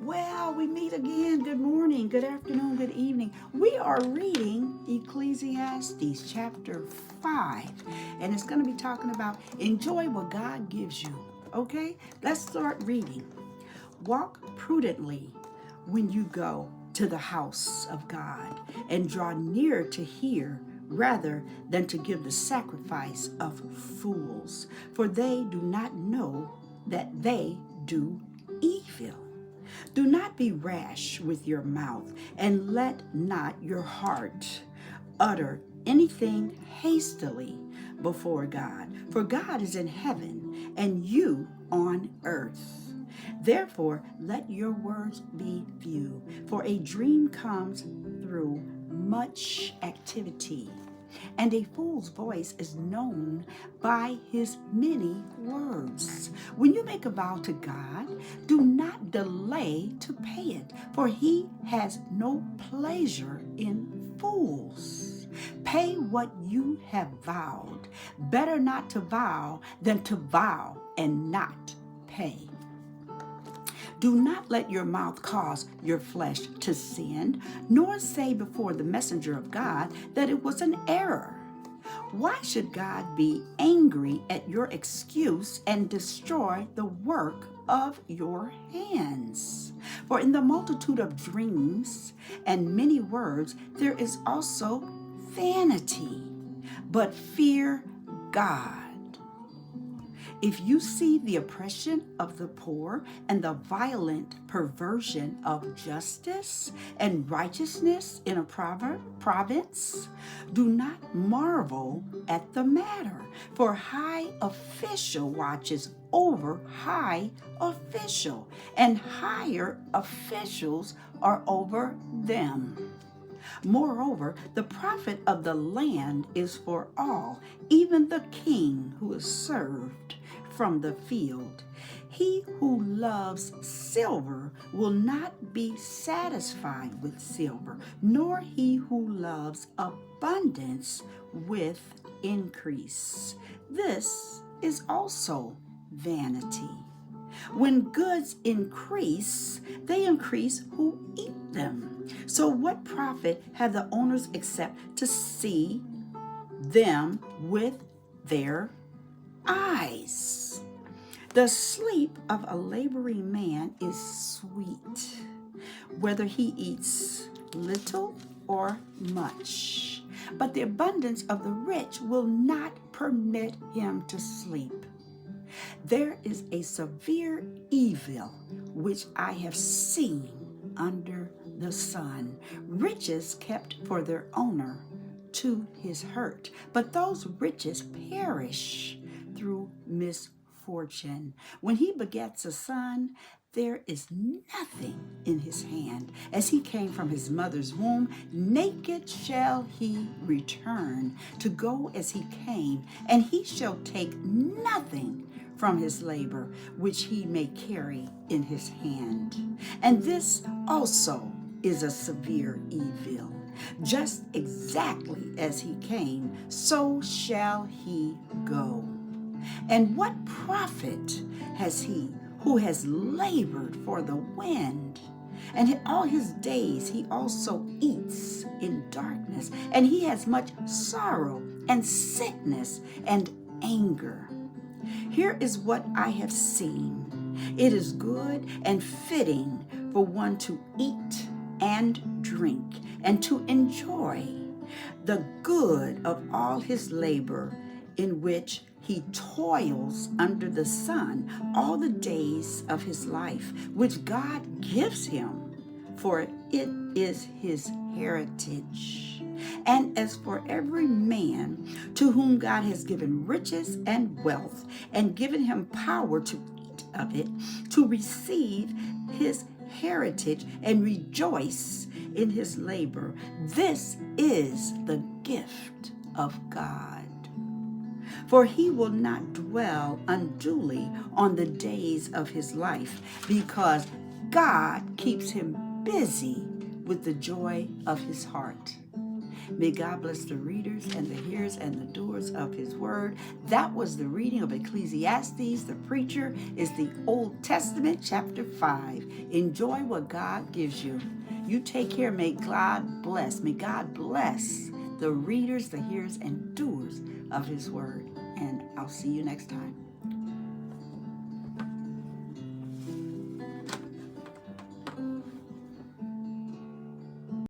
Well, we meet again. Good morning, good afternoon, good evening. We are reading Ecclesiastes chapter 5, and it's going to be talking about enjoy what God gives you. Okay, let's start reading. Walk prudently when you go to the house of God, and draw near to hear rather than to give the sacrifice of fools, for they do not know that they do evil. Do not be rash with your mouth, and let not your heart utter anything hastily before God. For God is in heaven, and you on earth. Therefore, let your words be few, for a dream comes through much activity, and a fool's voice is known by his many words. When you make a vow to God, do not delay to pay it, for he has no pleasure in fools. Pay what you have vowed. Better not to vow than to vow and not pay. Do not let your mouth cause your flesh to sin, nor say before the messenger of God that it was an error. Why should God be angry at your excuse and destroy the work of your hands? For in the multitude of dreams and many words there is also vanity. But fear God. If you see the oppression of the poor and the violent perversion of justice and righteousness in a province, do not marvel at the matter, for high official watches over high official, and higher officials are over them. Moreover, the profit of the land is for all, even the king who is served from the field. He who loves silver will not be satisfied with silver, nor he who loves abundance with increase. This is also vanity. When goods increase, they increase who eat them. So what profit have the owners except to see them with their eyes? The sleep of a laboring man is sweet, whether he eats little or much. But the abundance of the rich will not permit him to sleep. There is a severe evil which I have seen under the sun, riches kept for their owner to his hurt, but those riches perish through misfortune. When he begets a son, there is nothing in his hand. As he came from his mother's womb, naked shall he return, to go as he came, and he shall take nothing from his labor, which he may carry in his hand. And this also is a severe evil. Just exactly as he came, so shall he go. And what profit has he who has labored for the wind? And all his days he also eats in darkness, and he has much sorrow and sickness and anger. Here is what I have seen. It is good and fitting for one to eat and drink, and to enjoy the good of all his labor, in which he toils under the sun all the days of his life, which God gives him, for it is his heritage. And as for every man to whom God has given riches and wealth, and given him power to eat of it, to receive his heritage and rejoice in his labor, this is the gift of God. For he will not dwell unduly on the days of his life, because God keeps him busy with the joy of his heart. May God bless the readers and the hearers and the doers of his word. That was the reading of Ecclesiastes. The preacher is the Old Testament, chapter 5. Enjoy what God gives you. You take care. May God bless. May God bless the readers, the hearers, and doers of his word. And I'll see you next time.